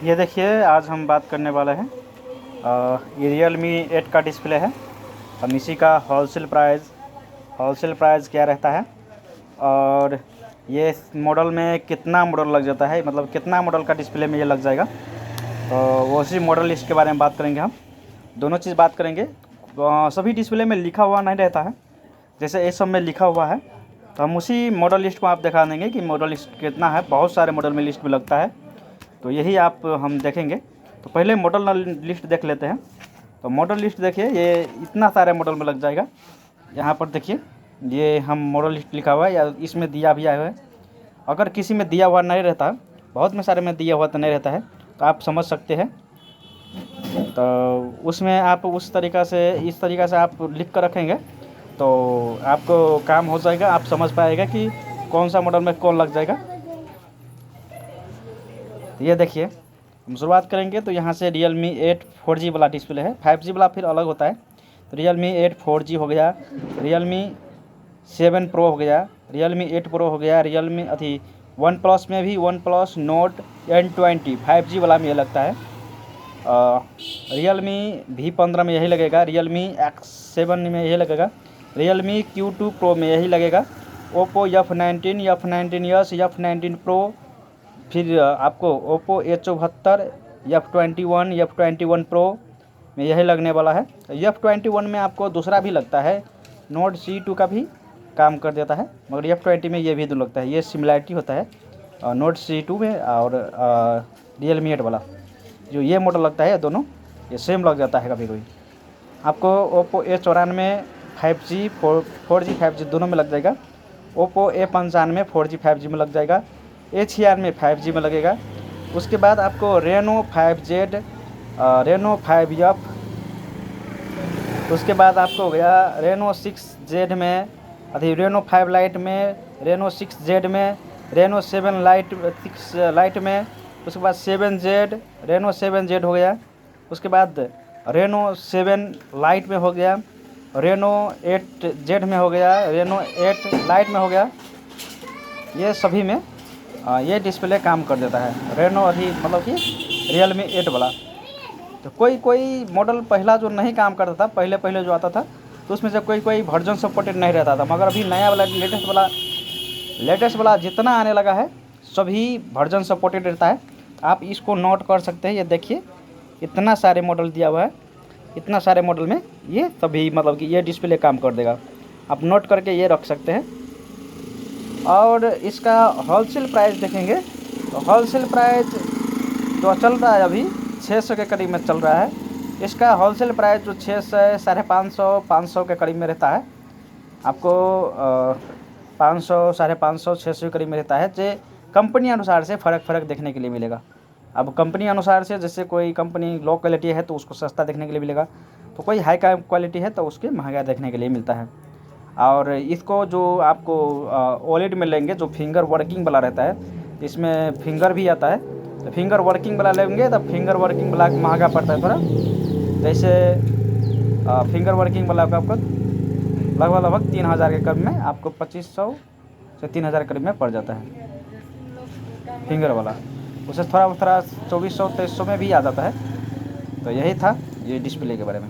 ये देखिए, आज हम बात करने वाले हैं ये Realme 8 का डिस्प्ले है। हम इसी का होलसेल प्राइस क्या रहता है और ये मॉडल में कितना मॉडल लग जाता है, मतलब कितना मॉडल का डिस्प्ले में ये लग जाएगा। तो वो उसी मॉडल लिस्ट के बारे में बात करेंगे। हम दोनों चीज़ बात करेंगे। सभी डिस्प्ले में लिखा हुआ नहीं रहता है, जैसे ये सब में लिखा हुआ है, तो हम उसी मॉडल लिस्ट को आप दिखा देंगे कि मॉडल लिस्ट कितना है। बहुत सारे मॉडल में लिस्ट में लगता है, तो यही आप हम देखेंगे। तो पहले मॉडल लिस्ट देख लेते हैं। तो मॉडल लिस्ट देखिए, ये इतना सारे मॉडल में लग जाएगा। यहाँ पर देखिए, ये हम मॉडल लिस्ट लिखा हुआ है या इसमें दिया भी आया है। अगर किसी में दिया हुआ नहीं रहता, बहुत में सारे में दिया हुआ तो नहीं रहता है, तो आप समझ सकते हैं। तो उसमें आप इस तरीक़ा से आप लिख कर रखेंगे तो आपको काम हो जाएगा। आप समझ पाएगा कि कौन सा मॉडल में कौन लग जाएगा। ये देखिए, हम शुरुआत करेंगे तो यहाँ से Realme 8 4G वाला डिस्प्ले है। 5G वाला फिर अलग होता है। तो Realme 8 4G हो गया, Realme 7 Pro हो गया, Realme 8 Pro हो गया, Realme वन प्लस में भी one plus Note N20 5G वाला में ये लगता है। Realme V15 में यही लगेगा, Realme X7 में यही लगेगा, Realme Q2 Pro में यही लगेगा, Oppo F19, F19s, F19 Pro, फिर आपको Oppo A74, F21, F21 Pro में यही लगने वाला है। F21 में आपको दूसरा भी लगता है, Note C2 का भी काम कर देता है, मगर F20 में ये भी दो लगता है। ये सिमिलैरिटी होता है Note C2 में और Realme 8 वाला जो ये मॉडल लगता है, दोनों ये सेम लग जाता है कभी कभी। आपको Oppo A94 5G 4G 5G दोनों में लग जाएगा, Oppo A95 4G 5G में लग जाएगा, A96 में 5G में लगेगा। उसके बाद आपको Reno 5Z, Reno 5F, उसके बाद आपको हो गया Reno 6Z में, Reno 5 Lite में, Reno 6Z में, Reno 7 Lite में, उसके बाद 7Z, Reno 7Z हो गया। उसके बाद Reno 7 Lite में हो गया, Reno 8Z में हो गया, Reno 8 Lite में हो गया। ये सभी में ये डिस्प्ले काम कर देता है। Reno मतलब कि Realme 8 वाला। तो कोई मॉडल पहला जो नहीं काम करता था, पहले जो आता था, तो उसमें से कोई वर्जन सपोर्टेड नहीं रहता था। मगर अभी नया वाला लेटेस्ट वाला जितना आने लगा है, सभी वर्जन सपोर्टेड रहता है। आप इसको नोट कर सकते हैं। ये देखिए, इतना सारे मॉडल दिया हुआ है, इतना सारे मॉडल में ये सभी मतलब कि ये डिस्प्ले काम कर देगा। आप नोट करके ये रख सकते हैं। और इसका होलसेल प्राइस देखेंगे तो होलसेल प्राइस जो चल रहा है अभी 600 के करीब में चल रहा है। इसका होलसेल प्राइस जो 600, 550, 500 के करीब में रहता है। आपको 500, 550, 600 के करीब में रहता है। जो कंपनी अनुसार से फ़र्क देखने के लिए मिलेगा। अब कंपनी अनुसार से, जैसे कोई कंपनी लो क्वालिटी है तो उसको सस्ता देखने के लिए मिलेगा, तो कोई हाई क्वालिटी है तो उसके महंगा देखने के लिए मिलता है। और इसको जो आपको OLED में लेंगे, जो फिंगर वर्किंग वाला रहता है, इसमें फिंगर भी आता है, तो फिंगर वर्किंग वाला लेंगे तो फिंगर वर्किंग वाला महंगा पड़ता है थोड़ा। जैसे फिंगर वर्किंग वाला आपको लगभग 3000 के करीब में, आपको 2500 से 3000 के करीब में पड़ जाता है फिंगर वाला। उससे थोड़ा 2400, 2300 में भी आ जाता है। तो यही था ये डिस्प्ले के बारे में।